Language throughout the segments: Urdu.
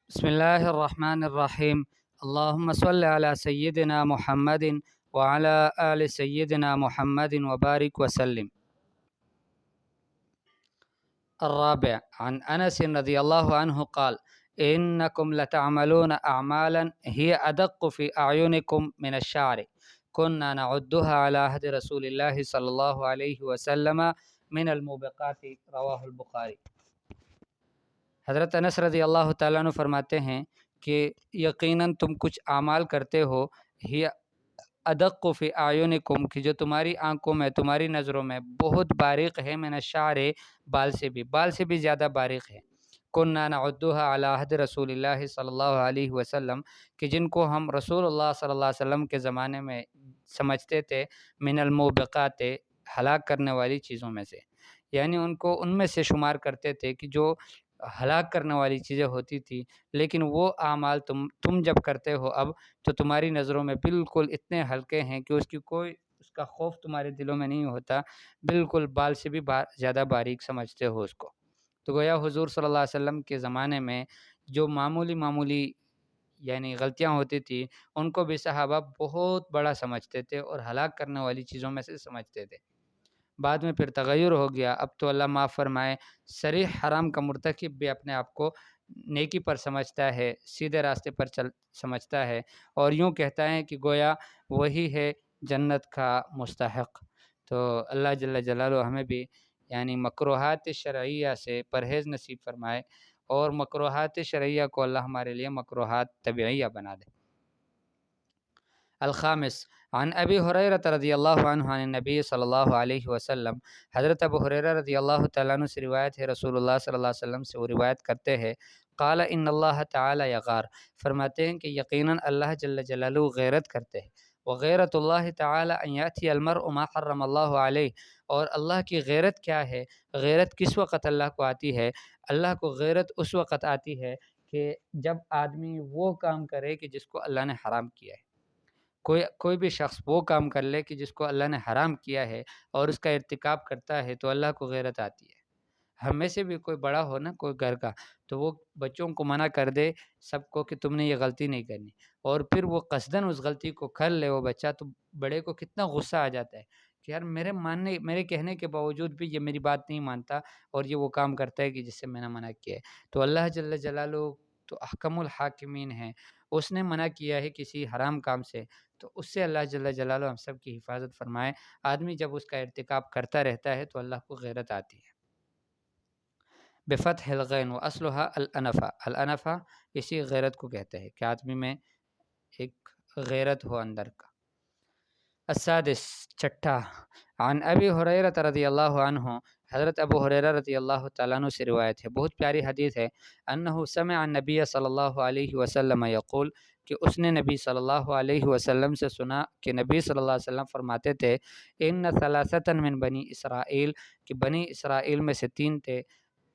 بسم اللہ الرحمن الرحیم اللہم صل علی سیدنا محمد وعلی آل سیدنا محمد وبارک وسلم۔ الرابع عن انس رضی اللہ عنہ قال انکم لتعملون اعمالا هي ادق في اعینکم من الشعر كنا نعدها على عهد رسول اللہ صلی اللہ علیہ وسلم من الموبقات رواہ البخاری۔ حضرت انس رضی اللہ تعالیٰ عنہ فرماتے ہیں کہ یقیناً تم کچھ اعمال کرتے ہو ہی ادق فی اعینکم، کہ جو تمہاری آنکھوں میں، تمہاری نظروں میں بہت باریک ہے، من الشعر، بال سے بھی زیادہ باریک ہے۔ کننا نعدها علی عہد رسول اللہ صلی اللہ علیہ وسلم، کہ جن کو ہم رسول اللہ صلی اللہ علیہ وسلم کے زمانے میں سمجھتے تھے من الموبقات، ہلاک کرنے والی چیزوں میں سے، یعنی ان میں سے شمار کرتے تھے کہ جو ہلاک کرنے والی چیزیں ہوتی تھی، لیکن وہ اعمال تم جب کرتے ہو اب، تو تمہاری نظروں میں بالکل اتنے ہلکے ہیں کہ اس کا خوف تمہارے دلوں میں نہیں ہوتا، بالکل بال سے بھی زیادہ باریک سمجھتے ہو اس کو۔ تو گویا حضور صلی اللہ علیہ وسلم کے زمانے میں جو معمولی یعنی غلطیاں ہوتی تھی، ان کو بھی صحابہ بہت بڑا سمجھتے تھے اور ہلاک کرنے والی چیزوں میں سے سمجھتے تھے۔ بعد میں پھر تغیر ہو گیا، اب تو اللہ معاف فرمائے، صریح حرام کا مرتکب بھی اپنے آپ کو نیکی پر سمجھتا ہے، سیدھے راستے پر سمجھتا ہے، اور یوں کہتا ہے کہ گویا وہی ہے جنت کا مستحق۔ تو اللہ جل جلالہ ہمیں بھی یعنی مکروہات شرعیہ سے پرہیز نصیب فرمائے، اور مکروہات شرعیہ کو اللہ ہمارے لیے مکروہات طبیعیہ بنا دے۔ الخامس عن ابی ہریرہ رضی اللہ عنہ عن النبی صلی اللہ علیہ وسلم، حضرت ابو ہریرہ رضی اللہ تعالیٰ عنہ سے روایت ہے، رسول اللہ صلی اللہ علیہ وسلم سے وہ روایت کرتے ہیں، قال ان اللہ تعالی یغار، فرماتے ہیں کہ یقیناً اللہ جل جلالہ غیرت کرتے ہیں، وغیرت اللہ تعالی ان یأتی المرء ما حرم اللہ علیہ، اور اللہ کی غیرت کیا ہے، غیرت کس وقت اللہ کو آتی ہے؟ اللہ کو غیرت اس وقت آتی ہے کہ جب آدمی وہ کام کرے کہ جس کو اللہ نے حرام کیا ہے۔ کوئی بھی شخص وہ کام کر لے کہ جس کو اللہ نے حرام کیا ہے اور اس کا ارتکاب کرتا ہے، تو اللہ کو غیرت آتی ہے۔ ہم میں سے بھی کوئی بڑا ہو نا، کوئی گھر کا، تو وہ بچوں کو منع کر دے سب کو کہ تم نے یہ غلطی نہیں کرنی، اور پھر وہ قصداً اس غلطی کو کر لے وہ بچہ، تو بڑے کو کتنا غصہ آ جاتا ہے کہ یار میرے کہنے کے باوجود بھی یہ میری بات نہیں مانتا، اور یہ وہ کام کرتا ہے کہ جس سے میں نے منع کیا ہے۔ تو اللہ جل جلالہ تو احکم الحاکمین ہیں، اس نے منع کیا ہے کسی حرام کام سے، تو اس سے اللہ جل جلالہ ہم سب کی حفاظت فرمائے۔ آدمی جب اس کا ارتکاب کرتا رہتا ہے تو اللہ کو غیرت آتی ہے۔ بفتح الغین واصلها الانفا، الانفا اسی غیرت کو کہتے ہیں کہ آدمی میں ایک غیرت ہو اندر کا۔ السادس چھٹا عن ابی ہریرہ رضی اللہ عنہ، حضرت ابو ہریرہ رضی اللہ تعالیٰ عنہ سے روایت ہے، بہت پیاری حدیث ہے، انہ سمع النبی صلی اللہ علیہ وسلم یقول، کہ اس نے نبی صلی اللہ علیہ وسلم سے سنا کہ نبی صلی اللہ علیہ وسلم فرماتے تھے، ان ثلاثۃ من بنی اسرائیل، کہ بنی اسرائیل میں سے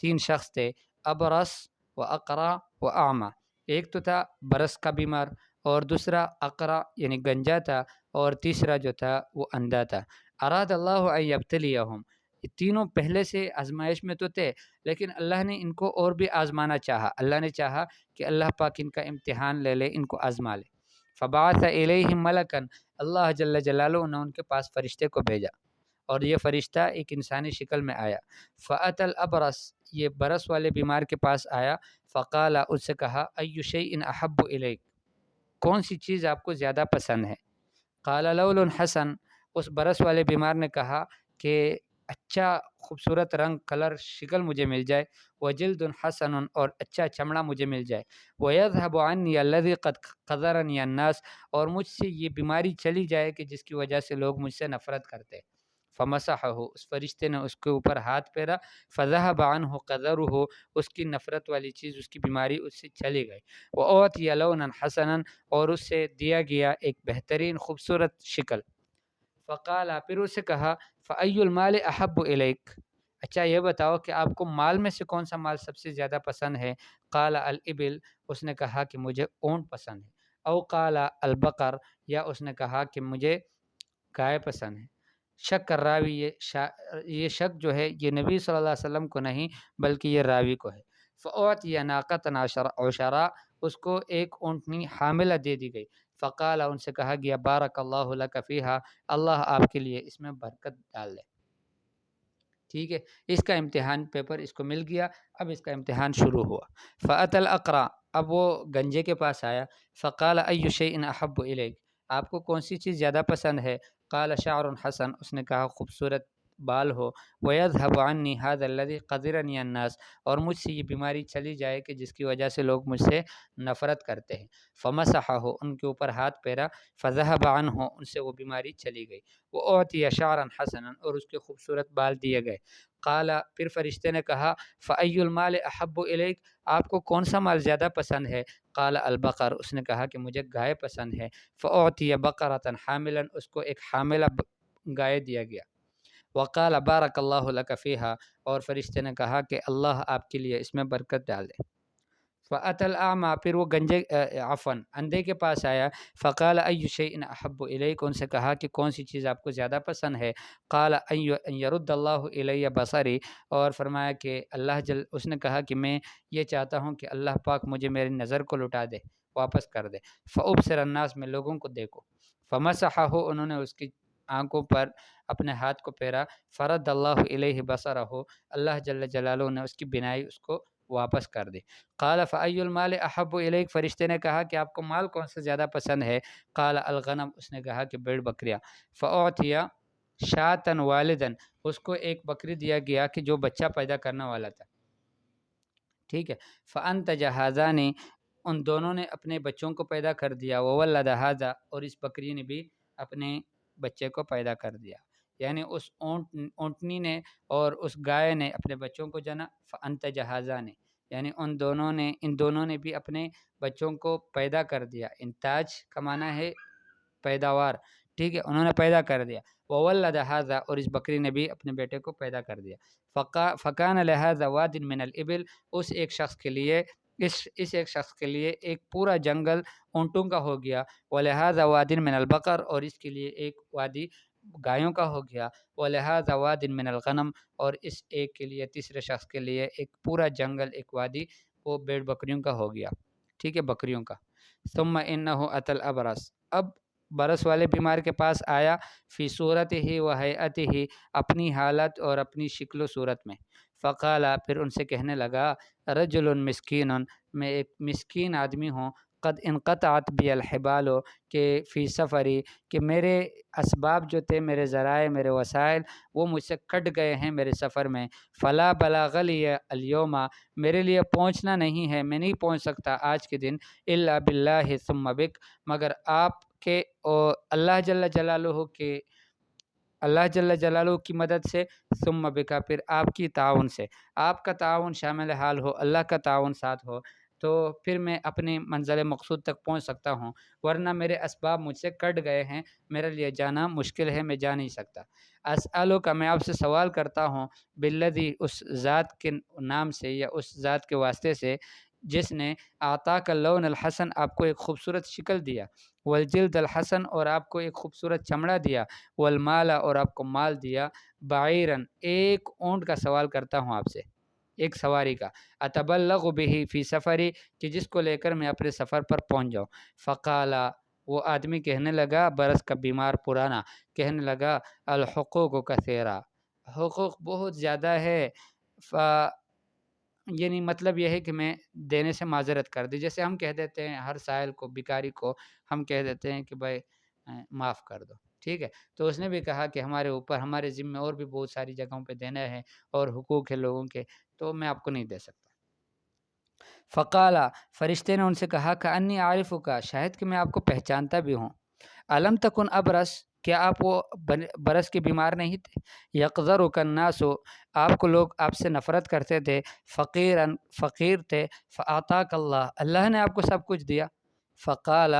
تین شخص تھے، ابرص و اقرع و اعمى، ایک تو تھا برس کا بیمار، اور دوسرا اقرع یعنی گنجا تھا، اور تیسرا جو تھا وہ اندھا تھا۔ اراد اللہ ان یبتلیہم، یہ تینوں پہلے سے آزمائش میں تو تھے، لیکن اللہ نے ان کو اور بھی آزمانا چاہا، اللہ نے چاہا کہ اللہ پاک ان کا امتحان لے لے، ان کو آزما لے۔ فبعث الیہم ملکا، اللہ جل جلالہ نے ان کے پاس فرشتے کو بھیجا، اور یہ فرشتہ ایک انسانی شکل میں آیا۔ فأتی الابرص، یہ برس والے بیمار کے پاس آیا، فقال، اس سے کہا، ای شیء احب الیک، کون سی چیز آپ کو زیادہ پسند ہے؟ قال لول حسن، اس برس والے بیمار نے کہا کہ اچھا خوبصورت رنگ، کلر، شکل مجھے مل جائے، وجلد حسن، اور اچھا چمڑا مجھے مل جائے، ویذهب عنی الذی قد قذرنی الناس، اور مجھ سے یہ بیماری چلی جائے کہ جس کی وجہ سے لوگ مجھ سے نفرت کرتے۔ فمسحہ، اس فرشتے نے اس کے اوپر ہاتھ پھیرا، فذهب عنہ قذرہ، اس کی نفرت والی چیز، اس کی بیماری اس سے چلی گئی، واعطی لونا حسنا، اور اس سے دیا گیا ایک بہترین خوبصورت شکل۔ فقال، پھر اس سے کہا، فأی المال احب الیک، اچھا یہ بتاؤ کہ آپ کو مال میں سے کون سا مال سب سے زیادہ پسند ہے؟ قال الابل، اس نے کہا کہ مجھے اونٹ پسند ہے، او قال البقر، یا اس نے کہا کہ مجھے گائے پسند ہے۔ شک کر راوی، یہ شک جو ہے یہ نبی صلی اللہ علیہ وسلم کو نہیں بلکہ یہ راوی کو ہے۔ فأعطی ناقۃ عشرا، اس کو ایک اونٹنی حاملہ دے دی گئی. فقال، ان سے کہا گیا بارک اللہ لک فیہا، اللہ آپ کے لیے اس میں برکت ڈال دے. ٹھیک ہے، اس کا امتحان پیپر اس کو مل گیا. اب اس کا امتحان شروع ہوا. فأتی الاقرع، اب وہ گنجے کے پاس آیا. فقال ای شیء احب الیک، آپ کو کون سی چیز زیادہ پسند ہے؟ قال شعر حسن، اس نے کہا خوبصورت بال ہو. ویذهب عنی هذا الذی قذرنی الناس، اور مجھ سے یہ بیماری چلی جائے کہ جس کی وجہ سے لوگ مجھ سے نفرت کرتے ہیں. فمسحہ، ان کے اوپر ہاتھ پھیرا. فذهب عنہ، ان سے وہ بیماری چلی گئی. واعطی شعرا حسنا، اور اس کے خوبصورت بال دیے گئے. قال، پھر فرشتے نے کہا فای المال احب الیک، آپ کو کون سا مال زیادہ پسند ہے؟ قال البقر، اس نے کہا کہ مجھے گائے پسند ہے. فاعطی بقرۃ حاملا، اس کو ایک حاملہ گائے دیا گیا. وقال بارک اللہ لک فیہا، اور فرشتے نے کہا کہ اللہ آپ کے لیے اس میں برکت ڈال دے. فأتی الاعمی، پھر وہ گنجے اندھے کے پاس آیا. فقال ای شیء احب الیک، ان سے کہا کہ کون سی چیز آپ کو زیادہ پسند ہے؟ قال ان یرد اللہ الی بصری، اور فرمایا کہ اس نے کہا کہ میں یہ چاہتا ہوں کہ اللہ پاک مجھے میری نظر کو لوٹا دے، واپس کر دے. فابصر الناس، میں لوگوں کو دیکھو. فمسحہ، انہوں نے اس کی آنکھوں پر اپنے ہاتھ کو پھیرا. فرد اللہ الیہ بصرہ، اللہ جل جلالہ نے اس کی بینائی اس کو واپس کر دی. قال فای المال احب الیک، فرشتے نے کہا کہ آپ کو مال کون سا زیادہ پسند ہے؟ قال الغنم، اس نے کہا کہ بھیڑ بکریاں. فاعطی شاۃ والدا، اس کو ایک بکری دیا گیا کہ جو بچہ پیدا کرنے والا تھا. ٹھیک ہے. فانتج ھذان، ان دونوں نے اپنے بچوں کو پیدا کر دیا. وولد ھذا، اور اس بکری نے بھی اپنے بچے کو پیدا کر دیا. یعنی اس اونٹنی نے اور اس گائے نے اپنے بچوں کو جنا. فانتج ھذان، یعنی ان دونوں نے بھی اپنے بچوں کو پیدا کر دیا. انتاج کا معنی ہے پیداوار. ٹھیک ہے، انہوں نے پیدا کر دیا. وولد ھذا، اور اس بکری نے بھی اپنے بیٹے کو پیدا کر دیا. فکان لھذا واد من الابل، اس ایک شخص کے لیے ایک شخص کے لیے ایک پورا جنگل اونٹوں کا ہو گیا. ولھذا واد من البقر، اور اس کے لیے ایک وادی گایوں کا ہو گیا. ولھذا واد من الغنم، اور اس ایک کے لیے تیسرے شخص کے لیے ایک پورا جنگل، ایک وادی وہ بھیڑ بکریوں کا ہو گیا. ٹھیک ہے، بکریوں کا. ثم انہ اتی الابرص، اب برس والے بیمار کے پاس آیا. فی صورتہ و ہیئتہ، اپنی حالت اور اپنی شکل و صورت میں. فقال، پھر ان سے کہنے لگا رجل مسکین، میں ایک مسکین آدمی ہوں. قد انقطعت بی الحبال، کہ فی سفری، کہ میرے اسباب جو تھے، میرے ذرائع، میرے وسائل، وہ مجھ سے کٹ گئے ہیں میرے سفر میں. فلا بلاغ لی اليوم، میرے لیے پہنچنا نہیں ہے، میں نہیں پہنچ سکتا آج کے دن. الا باللہ ثم بک، مگر آپ کے اللہ جل جلالہ کی مدد سے. ثم بکا، پھر آپ کی تعاون سے. آپ کا تعاون شامل حال ہو، اللہ کا تعاون ساتھ ہو، تو پھر میں اپنے منزل مقصود تک پہنچ سکتا ہوں. ورنہ میرے اسباب مجھ سے کٹ گئے ہیں، میرے لیے جانا مشکل ہے، میں جا نہیں سکتا. اسألک، میں آپ سے سوال کرتا ہوں. بالذی، اس ذات کے نام سے یا اس ذات کے واسطے سے جس نے اعطاک اللون الحسن، آپ کو ایک خوبصورت شکل دیا. والجلد الحسن، اور آپ کو ایک خوبصورت چمڑا دیا. والمال، اور آپ کو مال دیا. بعیرن، ایک اونٹ کا سوال کرتا ہوں آپ سے، ایک سواری کا. اتبلغ به فی سفری، کہ جس کو لے کر میں اپنے سفر پر پہنچ جاؤں. فقال، وہ آدمی کہنے لگا، برس کا بیمار پرانا کہنے لگا الحقوق کثیرہ، حقوق بہت زیادہ ہے. یعنی مطلب یہ ہے کہ میں دینے سے معذرت کر دی. جیسے ہم کہہ دیتے ہیں ہر سائل کو، بیکاری کو ہم کہہ دیتے ہیں کہ بھائی معاف کر دو. ٹھیک ہے، تو اس نے بھی کہا کہ ہمارے اوپر، ہمارے ذمے اور بھی بہت ساری جگہوں پہ دینا ہے اور حقوق ہے لوگوں کے، تو میں آپ کو نہیں دے سکتا. فقال، فرشتے نے ان سے کہا کہ انی عارفک، شاید کہ میں آپ کو پہچانتا بھی ہوں. الم تکن ابرس، کیا آپ وہ برس کے بیمار نہیں تھے؟ یقذرک الناس، آپ کو لوگ آپ سے نفرت کرتے تھے. فقیرن، فقیر تھے. فاعطاک اللہ، اللہ نے آپ کو سب کچھ دیا. فقال،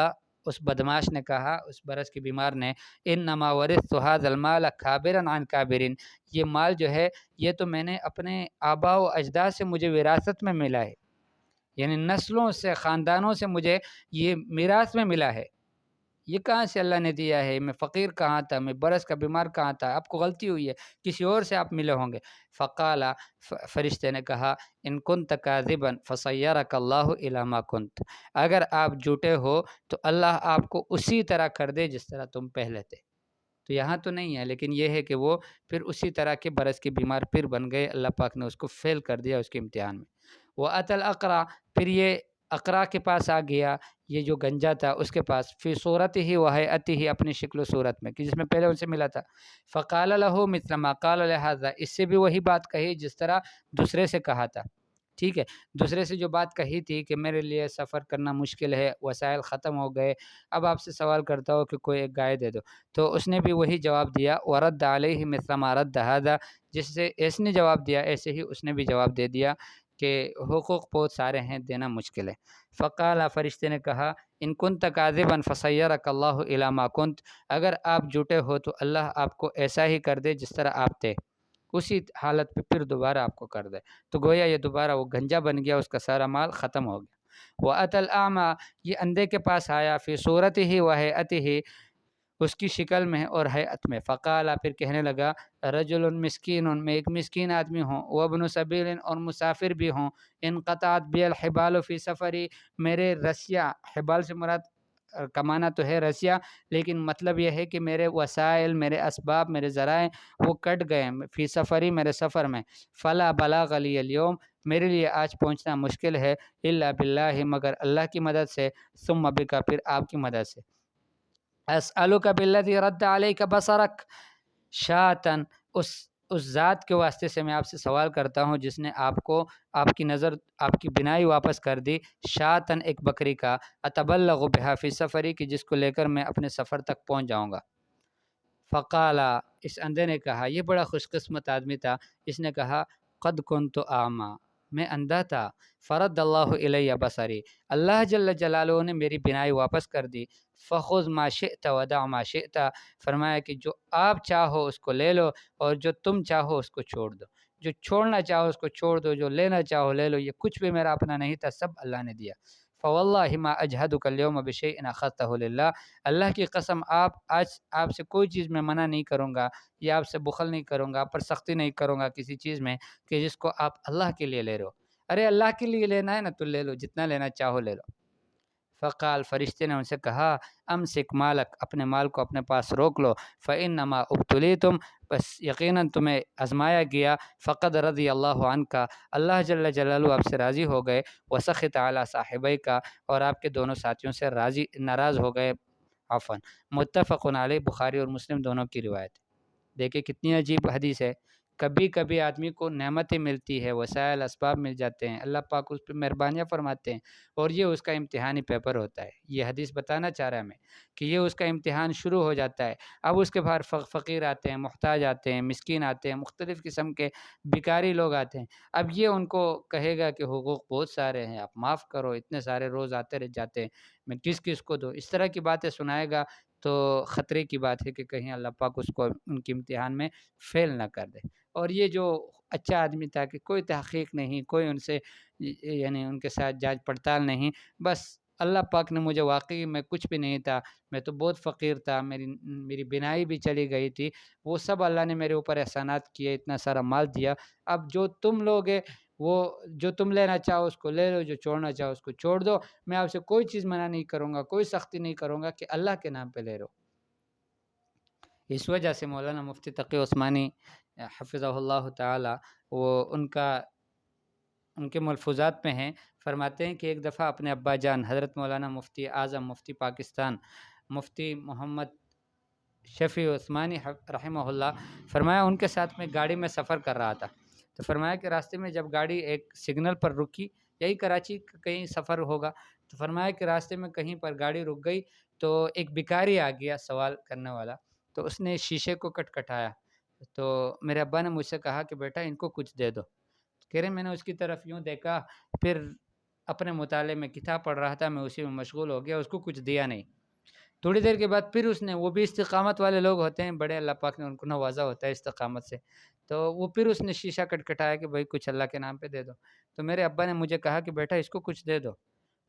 اس بدماش نے کہا، اس برس کے بیمار نے، انما ورثت هذا المال کابرا عن کابر، یہ مال جو ہے یہ تو میں نے اپنے آباء و اجداد سے مجھے وراثت میں ملا ہے، یعنی نسلوں سے، خاندانوں سے مجھے یہ میراث میں ملا ہے. یہ کہاں سے اللہ نے دیا ہے؟ میں فقیر کہاں تھا، میں برس کا بیمار کہاں تھا، آپ کو غلطی ہوئی ہے، کسی اور سے آپ ملے ہوں گے۔ فقال، فرشتے نے کہا، ان کنت کاذبا فصیرک اللہ الی ما کنت، اگر آپ جھوٹے ہو تو اللہ آپ کو اسی طرح کر دے جس طرح تم پہلے تھے۔ تو یہاں تو نہیں ہے، لیکن یہ ہے کہ وہ پھر اسی طرح کے برس کے بیمار پھر بن گئے، اللہ پاک نے اس کو فیل کر دیا اس کے امتحان میں۔ وہ اتل اقرا، پھر یہ اقرا کے پاس آ گیا، یہ جو گنجا تھا اس کے پاس، فی صورت ہی و حیات ہی، اپنی شکل و صورت میں، کہ جس میں پہلے ان سے ملا تھا۔ فقال له مثل ما قال لهذا، اس سے بھی وہی بات کہی جس طرح دوسرے سے کہا تھا، ٹھیک ہے۔ دوسرے سے جو بات کہی تھی کہ میرے لیے سفر کرنا مشکل ہے، وسائل ختم ہو گئے، اب آپ سے سوال کرتا ہوں کہ کوئی ایک گائے دے دو، تو اس نے بھی وہی جواب دیا، ورد علیہ مثل ما رد هذا، جس سے اس نے جواب دیا ایسے ہی اس نے بھی جواب دے دیا کہ حقوق بہت سارے ہیں، دینا مشکل ہے۔ فقال، فرشتے نے کہا، ان کنت کاذبا فصیرک اللہ الی ما کنت، اگر آپ جھوٹے ہو تو اللہ آپ کو ایسا ہی کر دے جس طرح آپ تھے، اسی حالت پہ پھر دوبارہ آپ کو کر دے۔ تو گویا یہ دوبارہ وہ گنجا بن گیا، اس کا سارا مال ختم ہو گیا۔ وَأَتَى الْأَعْمَى، یہ اندھے کے پاس آیا، فی صورتہ و حیاتہ، اس کی شکل میں اور حیات میں۔ فقال، پھر کہنے لگا، رجل مسکین، میں ایک مسکین آدمی ہوں، وابن سبیل، اور مسافر بھی ہوں، انقطعت بی الحبال فی سفری، میرے رسیاں، حبال سے مراد کمانا تو ہے رسیاں، لیکن مطلب یہ ہے کہ میرے وسائل، میرے اسباب، میرے ذرائع وہ کٹ گئے فی سفری، میرے سفر میں۔ فلا بلاغ لی اليوم، میرے لیے آج پہنچنا مشکل ہے، الا باللہ، مگر اللہ کی مدد سے، ثم بک، پھر آپ کی مدد سے۔ اسألک بالذی رد علیک بصرک شاتن، اس ذات کے واسطے سے میں آپ سے سوال کرتا ہوں جس نے آپ کو، آپ کی نظر، آپ کی بینائی واپس کر دی، شاتن، ایک بکری کا، اتبلغ بہا فی سفری، کی جس کو لے کر میں اپنے سفر تک پہنچ جاؤں گا۔ فقالا، اس اندھے نے کہا، یہ بڑا خوش قسمت آدمی تھا، اس نے کہا، قد کنت اعمی، میں اندھا تھا، فرد اللہ الی بصری، اللہ جل جلالہ نے میری بینائی واپس کر دی، فخذ ما شئت ودع ما شئت، فرمایا کہ جو آپ چاہو اس کو لے لو، اور جو تم چاہو اس کو چھوڑ دو، جو چھوڑنا چاہو اس کو چھوڑ دو، جو لینا چاہو لے لو، یہ کچھ بھی میرا اپنا نہیں تھا، سب اللہ نے دیا۔ فواللہ ما اجہدک اليوم بشیء اخذتہ للہ، اللہ کی قسم، آج آپ سے کوئی چیز میں منع نہیں کروں گا، یا آپ سے بخل نہیں کروں گا، آپ پر سختی نہیں کروں گا کسی چیز میں کہ جس کو آپ اللہ کے لیے لے رہے ہو۔ ارے اللہ کے لیے لینا ہے نا تو لے لو، جتنا لینا چاہو لے لو۔ فقال، فرشتے نے ان سے کہا، امسک مالک، اپنے مال کو اپنے پاس روک لو، فانما ابتلیتم، بس یقیناً تمہیں آزمایا گیا، فقد رضی اللہ عنک، اللہ جل جلالہ آپ سے راضی ہو گئے، وسخط علی صاحبیک، اور آپ کے دونوں ساتھیوں سے ناراض ہو گئے، عفواً۔ متفق علیہ، بخاری اور مسلم دونوں کی روایت۔ دیکھیں کتنی عجیب حدیث ہے، کبھی کبھی آدمی کو نعمتیں ملتی ہے، وسائل اسباب مل جاتے ہیں، اللہ پاک اس پہ مہربانیاں فرماتے ہیں، اور یہ اس کا امتحانی پیپر ہوتا ہے۔ یہ حدیث بتانا چاہ رہا ہے ہمیں کہ یہ اس کا امتحان شروع ہو جاتا ہے، اب اس کے باہر فقیر آتے ہیں، محتاج آتے ہیں، مسکین آتے ہیں، مختلف قسم کے بیکاری لوگ آتے ہیں، اب یہ ان کو کہے گا کہ حقوق بہت سارے ہیں، آپ معاف کرو، اتنے سارے روز آتے رہ جاتے ہیں، میں کس کس کو دوں، اس طرح کی باتیں سنائے گا، تو خطرے کی بات ہے کہ کہیں اللہ پاک اس کو ان کے امتحان میں فیل نہ کر دے۔ اور یہ جو اچھا آدمی تھا کہ کوئی تحقیق نہیں، کوئی ان سے یعنی ان کے ساتھ جانچ پڑتال نہیں، بس اللہ پاک نے مجھے، واقعی میں کچھ بھی نہیں تھا، میں تو بہت فقیر تھا، میری بینائی بھی چلی گئی تھی، وہ سب اللہ نے میرے اوپر احسانات کیے، اتنا سارا مال دیا، اب جو تم لوگ ہیں وہ، جو تم لینا چاہو اس کو لے لو، جو چھوڑنا چاہو اس کو چھوڑ دو، میں آپ سے کوئی چیز منع نہیں کروں گا، کوئی سختی نہیں کروں گا کہ اللہ کے نام پہ لے لو۔ اس وجہ سے مولانا مفتی تقی عثمانی حفظہ اللہ تعالی، وہ ان کے ملفوظات میں ہیں، فرماتے ہیں کہ ایک دفعہ اپنے ابا جان حضرت مولانا مفتی اعظم مفتی پاکستان مفتی محمد شفیع عثمانی رحمہ اللہ، فرمایا ان کے ساتھ میں گاڑی میں سفر کر رہا تھا، تو فرمایا کہ راستے میں جب گاڑی ایک سگنل پر رکی، یہی کراچی کا کہیں سفر ہوگا، تو فرمایا کہ راستے میں کہیں پر گاڑی رک گئی، تو ایک بھکاری آ گیا سوال کرنے والا، تو اس نے شیشے کو کٹکھٹایا، تو میرے ابا نے مجھ سے کہا کہ بیٹا ان کو کچھ دے دو، کہہ رہے میں نے اس کی طرف یوں دیکھا، پھر اپنے مطالعے میں کتاب پڑھ رہا تھا، میں اسی میں مشغول ہو گیا، اس کو کچھ دیا نہیں۔ تھوڑی دیر کے بعد پھر اس نے، وہ بھی استقامت والے لوگ ہوتے ہیں بڑے، اللہ پاک نے ان کو نوازا ہوتا ہے استقامت سے، تو وہ پھر اس نے شیشہ کٹکھٹایا کہ بھائی کچھ اللہ کے نام پہ دے دو، تو میرے ابا نے مجھے کہا کہ بیٹا اس کو کچھ دے دو،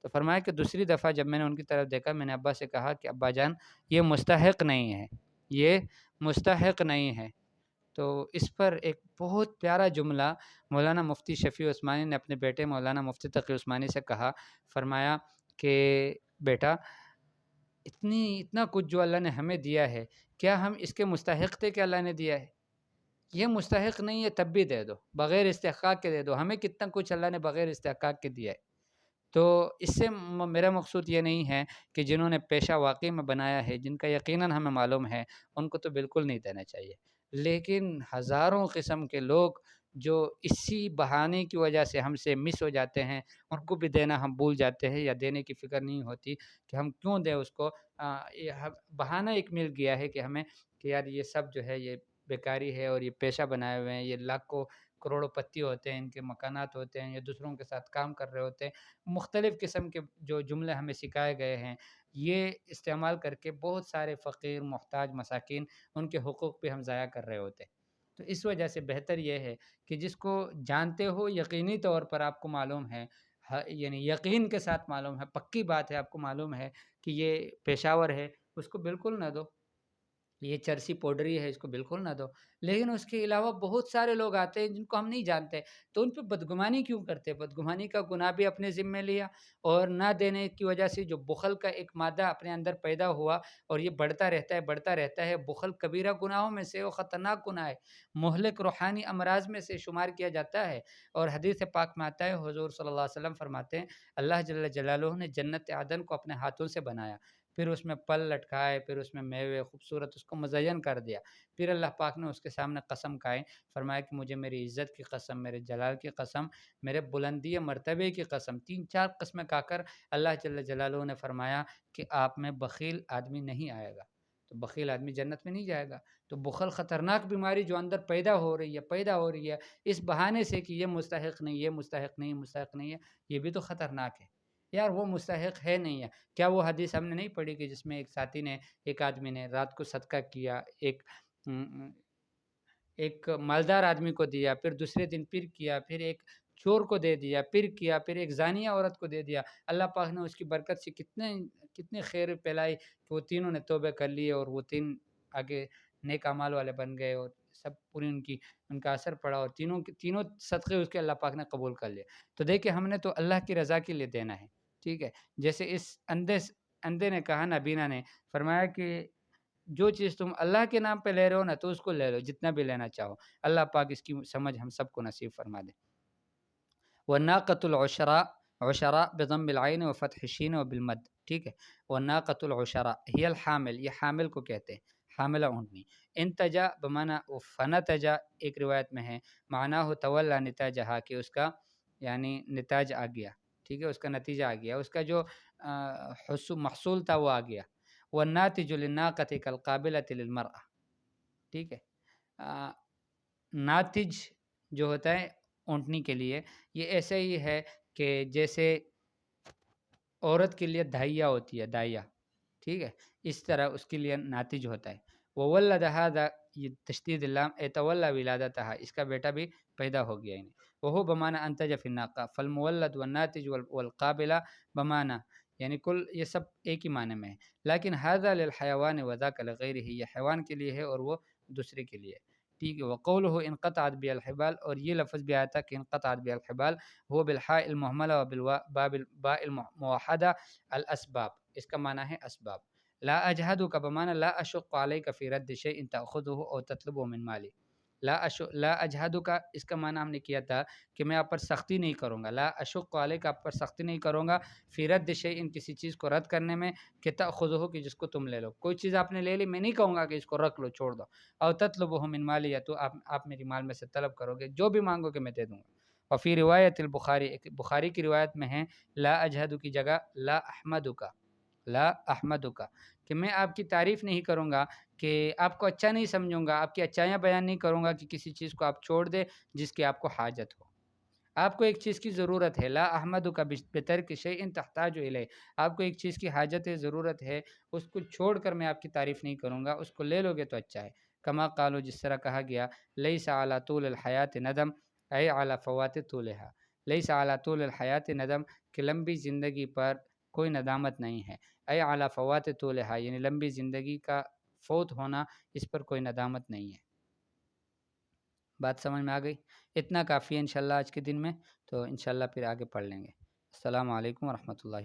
تو فرمایا کہ دوسری دفعہ جب میں نے ان کی طرف دیکھا، میں نے ابا سے کہا کہ ابا جان یہ مستحق نہیں ہے، یہ مستحق نہیں ہے۔ تو اس پر ایک بہت پیارا جملہ مولانا مفتی شفیع عثمانی نے اپنے بیٹے مولانا مفتی تقی عثمانی سے کہا، فرمایا کہ بیٹا اتنا کچھ جو اللہ نے ہمیں دیا ہے، کیا ہم اس کے مستحق تھے کہ اللہ نے دیا ہے؟ یہ مستحق نہیں ہے تب بھی دے دو، بغیر استحقاق کے دے دو۔ ہمیں کتنا کچھ اللہ نے بغیر استحقاق کے دیا ہے۔ تو اس سے میرا مقصود یہ نہیں ہے کہ جنہوں نے پیشہ واقعی میں بنایا ہے، جن کا یقیناً ہمیں معلوم ہے، ان کو تو بالکل نہیں دینا چاہیے، لیکن ہزاروں قسم کے لوگ جو اسی بہانے کی وجہ سے ہم سے مس ہو جاتے ہیں، ان کو بھی دینا ہم بھول جاتے ہیں یا دینے کی فکر نہیں ہوتی کہ ہم کیوں دیں اس کو۔ یہ بہانہ ایک مل گیا ہے کہ ہمیں کہ یار یہ سب جو ہے یہ بیکاری ہے اور یہ پیشہ بنائے ہوئے ہیں، یہ لاکھوں کروڑوں پتی ہوتے ہیں، ان کے مکانات ہوتے ہیں، یہ دوسروں کے ساتھ کام کر رہے ہوتے ہیں، مختلف قسم کے جو جملے ہمیں سکھائے گئے ہیں، یہ استعمال کر کے بہت سارے فقیر، محتاج، مساکین، ان کے حقوق پہ ہم ضائع کر رہے ہوتے ہیں۔ تو اس وجہ سے بہتر یہ ہے کہ جس کو جانتے ہو، یقینی طور پر آپ کو معلوم ہے، یعنی یقین کے ساتھ معلوم ہے، پکی بات ہے، آپ کو معلوم ہے کہ یہ پیشاور ہے، اس کو بالکل نہ دو۔ یہ چرسی پاؤڈری ہے، اس کو بالکل نہ دو۔ لیکن اس کے علاوہ بہت سارے لوگ آتے ہیں جن کو ہم نہیں جانتے، تو ان پہ بدگمانی کیوں کرتے؟ بدگمانی کا گناہ بھی اپنے ذمے لیا، اور نہ دینے کی وجہ سے جو بخل کا ایک مادہ اپنے اندر پیدا ہوا، اور یہ بڑھتا رہتا ہے بڑھتا رہتا ہے۔ بخل کبیرہ گناہوں میں سے وہ خطرناک گناہ ہے، مہلک روحانی امراض میں سے شمار کیا جاتا ہے۔ اور حدیث پاک میں آتا ہے، حضور صلی اللہ علیہ وسلم فرماتے ہیں، اللہ جل جلالہ نے جنت عدن کو اپنے ہاتھوں سے بنایا، پھر اس میں پل لٹکائے، پھر اس میں میوے خوبصورت اس کو مزین کر دیا، پھر اللہ پاک نے اس کے سامنے قسم کھائی، فرمایا کہ مجھے میری عزت کی قسم، میرے جلال کی قسم، میرے بلندی مرتبے کی قسم، 3-4 قسمیں کھا کر اللہ جل جلالہ نے فرمایا کہ آپ میں بخیل آدمی نہیں آئے گا۔ تو بخیل آدمی جنت میں نہیں جائے گا۔ تو بخل خطرناک بیماری جو اندر پیدا ہو رہی ہے اس بہانے سے کہ یہ مستحق نہیں، یہ مستحق نہیں، مستحق نہیں ہے، یہ بھی تو خطرناک ہے۔ یار وہ مستحق ہے نہیں ہے۔ کیا وہ حدیث ہم نے نہیں پڑھی کہ جس میں ایک ساتھی نے، ایک آدمی نے رات کو صدقہ کیا، ایک مالدار آدمی کو دیا، پھر دوسرے دن پھر کیا، پھر ایک چور کو دے دیا، پھر کیا، پھر ایک زانیہ عورت کو دے دیا، اللہ پاک نے اس کی برکت سے کتنے خیر پھیلائی کہ وہ تینوں نے توبہ کر لیے، اور وہ تین آگے نیک اعمال والے بن گئے، اور سب پوری ان کا اثر پڑا، اور تینوں صدقے اس کے اللہ پاک نے قبول کر لیے۔ تو دیکھیں ہم نے تو اللہ کی رضا کے لیے دینا ہے، ٹھیک ہے۔ جیسے اس اندھے نے کہا، نابینا نے فرمایا کہ جو چیز تم اللہ کے نام پہ لے رہے ہو نا، تو اس کو لے لو، جتنا بھی لینا چاہو۔ اللہ پاک اس کی سمجھ ہم سب کو نصیب فرما دے۔ وَالنَّاقَةُ الْعُشْرَاء، عشراء بضم العین و فتح الشین و بالمد، ٹھیک ہے۔ وَالنَّاقَةُ الْعُشْرَاء ہی الحامل، یہ حامل کو کہتے ہیں، حاملہ اونٹنی۔ انتجا بمعنی فنتجا، ایک روایت میں ہے معنی ہو تولا نتاجہا، کہ اس کا یعنی نتاج آ گیا، ٹھیک ہے، اس کا نتیجہ آ گیا، اس کا جو محصول تھا وہ آ گیا۔ وَالنَّاتِجُ لِلنَّاقَةِ كَالْقَابِلَةِ لِلْمَرْأَةِ، ٹھیک ہے۔ ناتج جو ہوتا ہے اونٹنی کے لیے، یہ ایسے ہی ہے کہ جیسے عورت کے لیے دھائیا ہوتی ہے، دھائیا، ٹھیک ہے، اس طرح اس کے لیے ناتج ہوتا ہے۔ وَوَلَّدَ هَذَا، یہ تشدید اللام، اَتَوَلَّى وِلَادَتَهَا، اس کا بیٹا بھی پیدا ہو گیا انہیں۔ وَهُوَ بمعنى أنتج في الناقة، فالمولد والناتج والقابلة بمعنى، یعنی کل یہ سب ایک ہی معنی میں ہے۔ لیکن هذا للحيوان وذاك لغيره، یہ حیوان کے لیے ہے اور وہ دوسرے کے لیے، ٹھیک ہے۔ وقوله انقطعت بها الحبال، اور یہ لفظ بھی آیا تھا کہ انقطعت بها الحبال، هو بالحاء المهملة وبالباء الموحدة الاسباب، اس کا معنی ہے اسباب۔ لا اجهدك بمعنى لا اشق عليك في رد شيء تاخذه او تطلبه من مالي۔ لا اجهدك، اس کا معنی ہم نے کیا تھا کہ میں آپ پر سختی نہیں کروں گا، لا اشق علیک، آپ پر سختی نہیں کروں گا، فی رد شیء، کسی چیز کو رد کرنے میں، کہ تاخذہ، کہ جس کو تم لے لو، کوئی چیز آپ نے لے لی، میں نہیں کہوں گا کہ اس کو رکھ لو، چھوڑ دو۔ او تطلبہ من مالی، یا تو آپ میری مال میں سے طلب کرو گے، جو بھی مانگو گے میں دے دوں گا۔ اور فی روایت البخاری، بخاری کی روایت میں ہے لا اجہد کی جگہ لا احمدک، لا احمدک، کہ میں آپ کی تعریف نہیں کروں گا، کہ آپ کو اچھا نہیں سمجھوں گا، آپ کی اچھائیاں بیان نہیں کروں گا کہ کسی چیز کو آپ چھوڑ دے جس کی آپ کو حاجت ہو۔ آپ کو ایک چیز کی ضرورت ہے، لا احمدک بترک شیء تحتاج الیہ، آپ کو ایک چیز کی حاجت ہے، ضرورت ہے، اس کو چھوڑ کر میں آپ کی تعریف نہیں کروں گا، اس کو لے لو گے تو اچھا ہے۔ کما قالو، جس طرح کہا گیا، لیس علی طول الحیات ندم، اے علی فوات طولہا، لیس علی طول الحیات ندم، کہ لمبی زندگی پر کوئی ندامت نہیں ہے. اے علی فوات طولها، یعنی لمبی زندگی کا فوت ہونا، اس پر کوئی ندامت نہیں ہے. بات سمجھ میں آ گئی؟ اتنا کافی ہے انشاءاللہ آج کے دن میں، تو انشاءاللہ پھر آگے پڑھ لیں گے. السلام علیکم ورحمۃ اللہ.